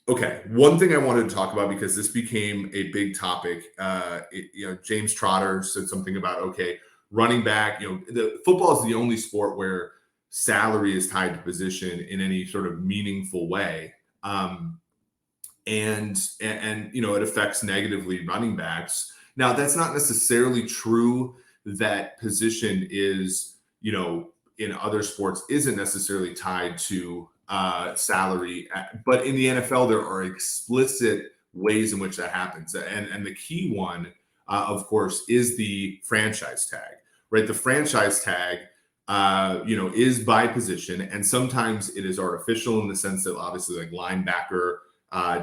Okay, one thing I wanted to talk about because this became a big topic. James Trotter said something about okay, running back. The football is the only sport where salary is tied to position in any sort of meaningful way, and it affects negatively running backs. Now, that's not necessarily true that position is in other sports isn't necessarily tied to salary. But in the NFL, there are explicit ways in which that happens. And the key one, of course, is the franchise tag, right? The franchise tag, is by position. And sometimes it is artificial in the sense that obviously like linebacker,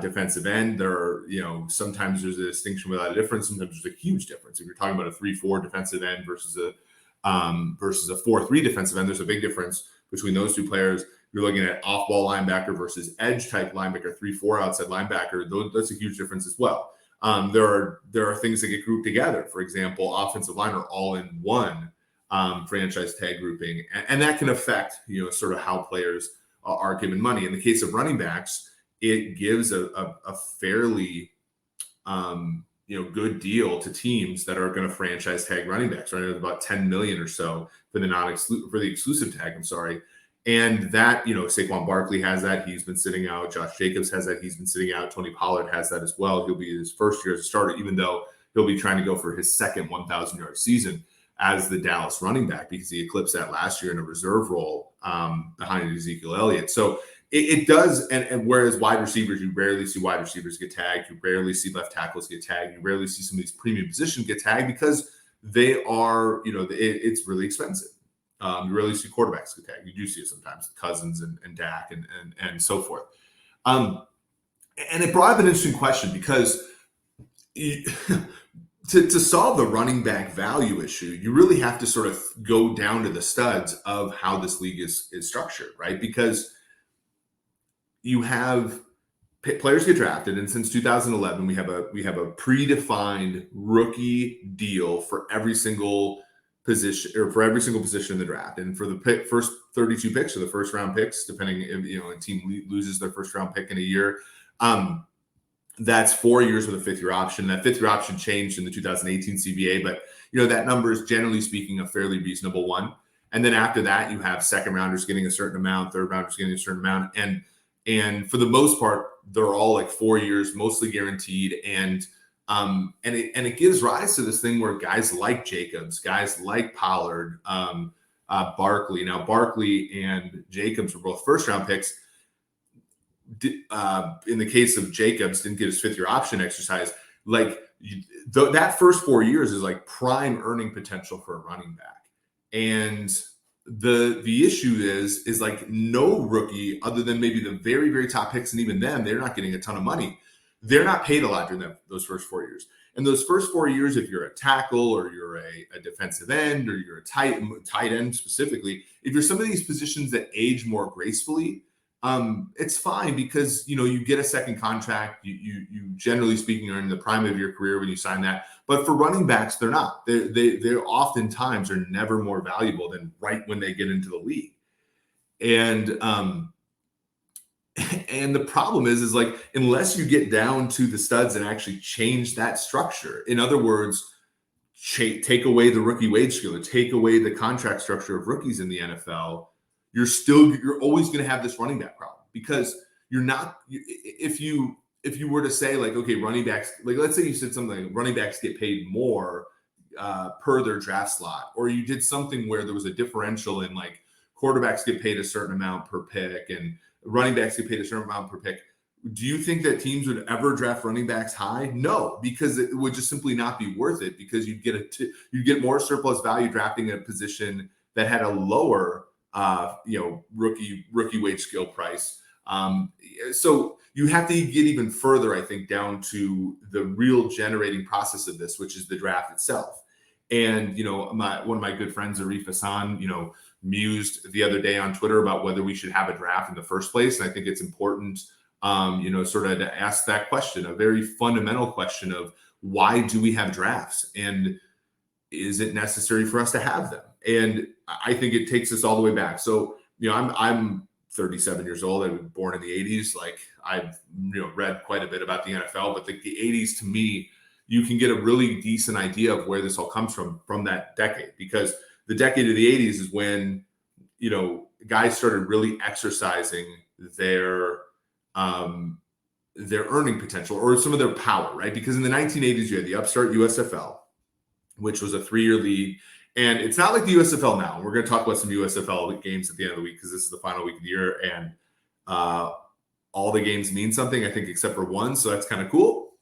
defensive end, there are, sometimes there's a distinction without a difference. Sometimes there's a huge difference. If you're talking about a 3-4 defensive end versus a 4-3 defensive end, there's a big difference between those two players. You're looking at off-ball linebacker versus edge type linebacker, 3-4 outside linebacker. That's a huge difference as well. There are things that get grouped together. For example, offensive line are all in one franchise tag grouping, and that can affect sort of how players are given money. In the case of running backs, it gives a fairly good deal to teams that are going to franchise tag running backs. Right, about 10 million or so for the exclusive tag. I'm sorry. And that, Saquon Barkley has that. He's been sitting out. Josh Jacobs has that. He's been sitting out. Tony Pollard has that as well. He'll be his first year as a starter, even though he'll be trying to go for his second 1,000-yard season as the Dallas running back because he eclipsed that last year in a reserve role behind Ezekiel Elliott. So it does. And whereas wide receivers, you rarely see wide receivers get tagged. You rarely see left tackles get tagged. You rarely see some of these premium positions get tagged because they are, it's really expensive. You rarely see quarterbacks get tagged. You do see it sometimes, Cousins and Dak and so forth. And it brought up an interesting question because to solve the running back value issue, you really have to sort of go down to the studs of how this league is structured, right? Because you have players get drafted, and since 2011, we have a predefined rookie deal for every single position in the draft, and for the first 32 picks or the first round picks, depending if a team loses their first round pick in a year, that's 4 years with a fifth-year option. That fifth-year option changed in the 2018 CBA, but that number is generally speaking a fairly reasonable one. And then after that, you have second rounders getting a certain amount, third rounders getting a certain amount, and for the most part, they're all like 4 years, mostly guaranteed. And it gives rise to this thing where guys like Jacobs, guys like Pollard, Barkley. Now, Barkley and Jacobs were both first round picks. In the case of Jacobs, didn't get his fifth-year option exercise. That first 4 years is like prime earning potential for a running back. And the issue is like no rookie, other than maybe the very, very top picks, and even them, they're not getting a ton of money. They're not paid a lot during those first 4 years. And those first 4 years, if you're a tackle or you're a defensive end or you're a tight end specifically, if you're some of these positions that age more gracefully, it's fine because you get a second contract. You generally speaking are in the prime of your career when you sign that. But for running backs, they're not. They're oftentimes are never more valuable than right when they get into the league. And and the problem is like unless you get down to the studs and actually change that structure, in other words, take away the rookie wage scale or take away the contract structure of rookies in the NFL, you're always going to have this running back problem because you're not. If you were to say like, okay, running backs, like let's say you said something like running backs get paid more per their draft slot, or you did something where there was a differential in like quarterbacks get paid a certain amount per pick and running backs get paid a certain amount per pick. Do you think that teams would ever draft running backs high? No, because it would just simply not be worth it because you'd get more surplus value drafting a position that had a lower rookie wage scale price. So you have to get even further, I think, down to the real generating process of this, which is the draft itself. And, one of my good friends, Arif Hassan, mused the other day on Twitter about whether we should have a draft in the first place. And I think it's important, sort of to ask that question, a very fundamental question of why do we have drafts? And is it necessary for us to have them? And I think it takes us all the way back. So, I'm 37 years old. I was born in the 80s. Like I've read quite a bit about the NFL, but the 80s to me, you can get a really decent idea of where this all comes from that decade, because the decade of the 80s is when guys started really exercising their earning potential or some of their power, right? Because in the 1980s, you had the upstart USFL, which was a 3-year league. And it's not like the USFL now. We're going to talk about some USFL games at the end of the week because this is the final week of the year. And all the games mean something, I think, except for one. So that's kind of cool.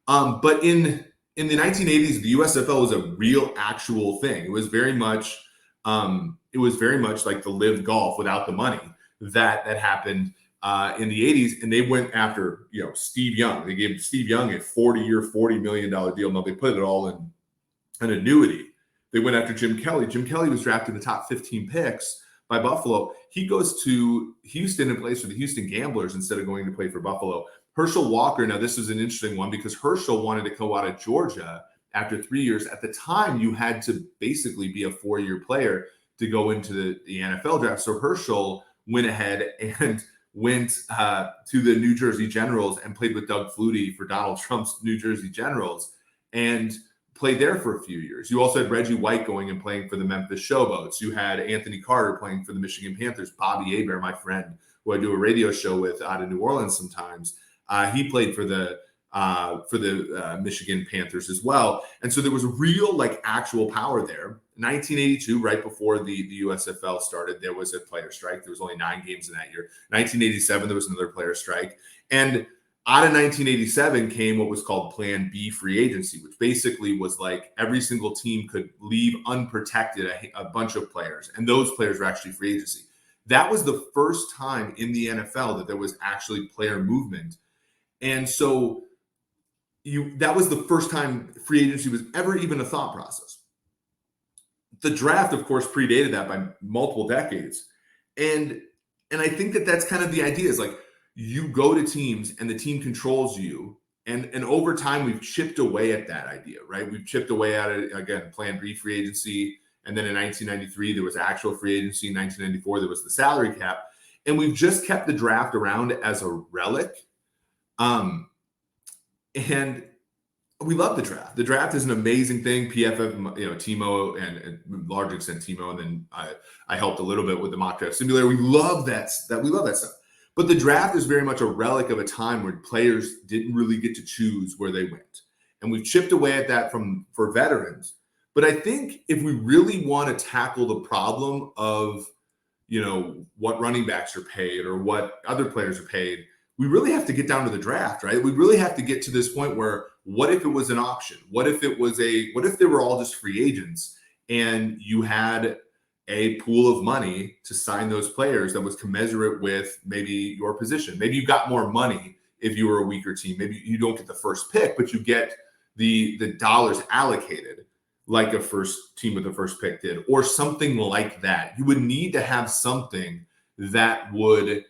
But in the 1980s, the USFL was a real, actual thing. It was very much like the live golf without the money that happened in the 80s. And they went after Steve Young. They gave Steve Young a 40-year, $40 million deal. Now they put it all in an annuity. They went after Jim Kelly. Jim Kelly was drafted in the top 15 picks by Buffalo. He goes to Houston and plays for the Houston Gamblers instead of going to play for Buffalo. Herschel Walker, now this is an interesting one because Herschel wanted to go out of Georgia after 3 years. At the time, you had to basically be a 4-year player to go into the NFL draft. So Herschel went ahead and went to the New Jersey Generals and played with Doug Flutie for Donald Trump's New Jersey Generals and played there for a few years. You also had Reggie White going and playing for the Memphis Showboats. You had Anthony Carter playing for the Michigan Panthers. Bobby Hebert, my friend, who I do a radio show with out of New Orleans sometimes, he played for the Michigan Panthers as well. And so there was real, actual power there. 1982, right before the USFL started, there was a player strike. There was only 9 games in that year. 1987, there was another player strike. And out of 1987 came what was called Plan B free agency, which basically was like every single team could leave unprotected a bunch of players, and those players were actually free agency. That was the first time in the NFL that there was actually player movement. And so that was the first time free agency was ever even a thought process. The draft, of course, predated that by multiple decades. And I think that's kind of the idea is you go to teams and the team controls you. And over time, we've chipped away at that idea, right? We've chipped away at it, again, Plan B free agency. And then in 1993, there was actual free agency. In 1994, there was the salary cap. And we've just kept the draft around as a relic. And we love the draft. The draft is an amazing thing. PFF, Timo, and large extent Timo, and then I helped a little bit with the mock draft simulator. We love that. We love that stuff. But the draft is very much a relic of a time where players didn't really get to choose where they went, and we've chipped away at that for veterans. But I think if we really want to tackle the problem of what running backs are paid or what other players are paid, we really have to get down to the draft, right? We really have to get to this point where what if it was an auction? What if they were all just free agents and you had a pool of money to sign those players that was commensurate with maybe your position? Maybe you got more money if you were a weaker team. Maybe you don't get the first pick, but you get the dollars allocated like a first team with the first pick did, or something like that. You would need to have something that would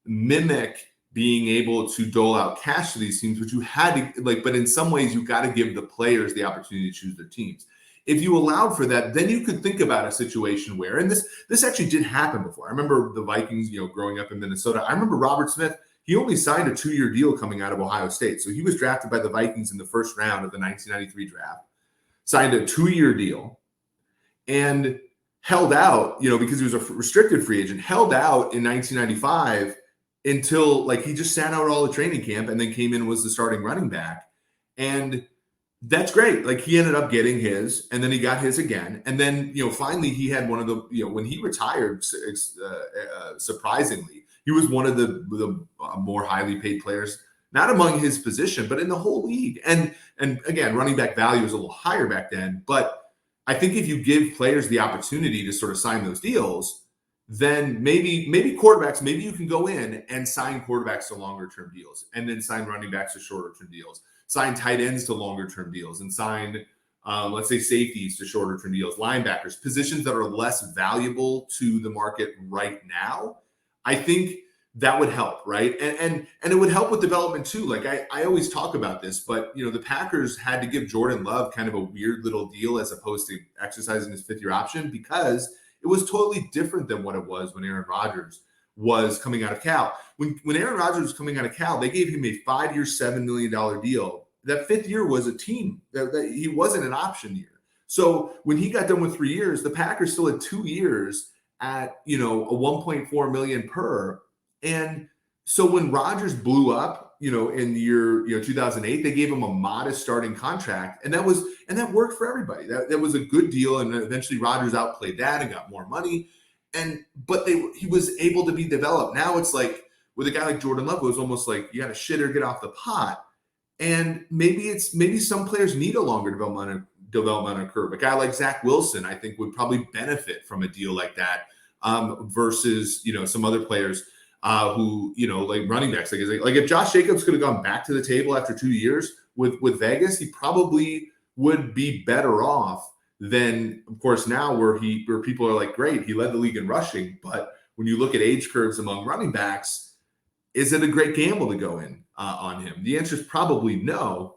mimic being able to dole out cash to these teams, but you had to but in some ways you got to give the players the opportunity to choose their teams. If you allowed for that, then you could think about a situation where, and this actually did happen before. I remember the Vikings, growing up in Minnesota. I remember Robert Smith, he only signed a 2-year deal coming out of Ohio State. So he was drafted by the Vikings in the first round of the 1993 draft, signed a 2-year deal, and held out, because he was a restricted free agent, held out in 1995 until he just sat out all the training camp and then came in and was the starting running back. And that's great. He ended up getting his, and then he got his again. And then, finally he had one of the, when he retired, surprisingly, he was one of the more highly paid players, not among his position, but in the whole league. And again, running back value was a little higher back then. But I think if you give players the opportunity to sort of sign those deals, then maybe quarterbacks, maybe you can go in and sign quarterbacks to longer term deals, and then sign running backs to shorter term deals, sign tight ends to longer term deals, and sign, let's say, safeties to shorter term deals, linebackers, positions that are less valuable to the market right now. I think that would help, right? And it would help with development too. I always talk about this, but the Packers had to give Jordan Love kind of a weird little deal as opposed to exercising his 5th-year option, because it was totally different than what it was when Aaron Rodgers was coming out of Cal. When Aaron Rodgers was coming out of Cal, they gave him a 5-year, $7 million deal. That fifth year was a team. That he wasn't an option year. So when he got done with 3 years, the Packers still had 2 years at a 1.4 million per. And so when Rodgers blew up, in the year 2008, they gave him a modest starting contract, and that worked for everybody. That was a good deal, and eventually Rodgers outplayed that and got more money. But he was able to be developed. Now it's like with a guy like Jordan Love, it was almost like you got to shit or get off the pot. And maybe some players need a longer developmental curve. A guy like Zach Wilson, I think, would probably benefit from a deal like that versus some other players who like running backs. Like if Josh Jacobs could have gone back to the table after 2 years with Vegas, he probably would be better off than, of course, now where people are like, great, he led the league in rushing, but when you look at age curves among running backs, is it a great gamble to go in on him? The answer is probably no.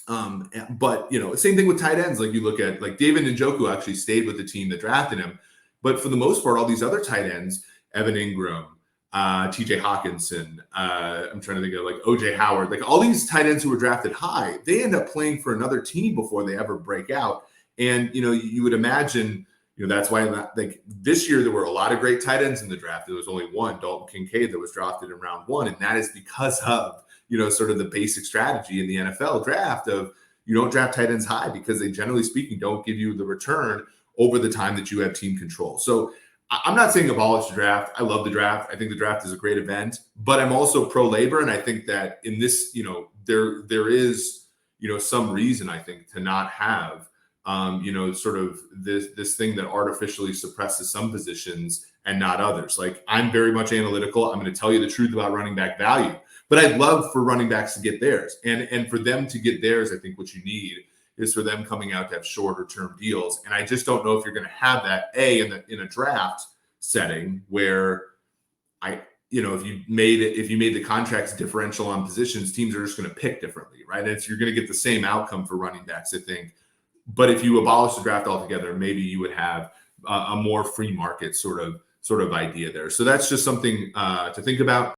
But same thing with tight ends. Like you look at like David Njoku actually stayed with the team that drafted him, but for the most part, all these other tight ends, Evan Ingram, TJ Hawkinson, I'm trying to think of like OJ Howard, like all these tight ends who were drafted high, they end up playing for another team before they ever break out. And you would imagine. That's why like this year there were a lot of great tight ends in the draft. There was only one, Dalton Kincaid, that was drafted in round 1, and that is because of sort of the basic strategy in the NFL draft of you don't draft tight ends high because they, generally speaking, don't give you the return over the time that you have team control. So I'm not saying abolish the draft. I love the draft. I think the draft is a great event, but I'm also pro labor, and I think that in this, there is some reason, I think, to not have sort of this thing that artificially suppresses some positions and not others. Like I'm very much analytical. I'm going to tell you the truth about running back value, but I'd love for running backs to get theirs. And for them to get theirs, I think what you need is for them coming out to have shorter term deals. And I just don't know if you're going to have that in a draft setting where if you made the contracts differential on positions, teams are just going to pick differently, right? You're going to get the same outcome for running backs, I think. But if you abolish the draft altogether, maybe you would have a more free market sort of idea there. So that's just something to think about.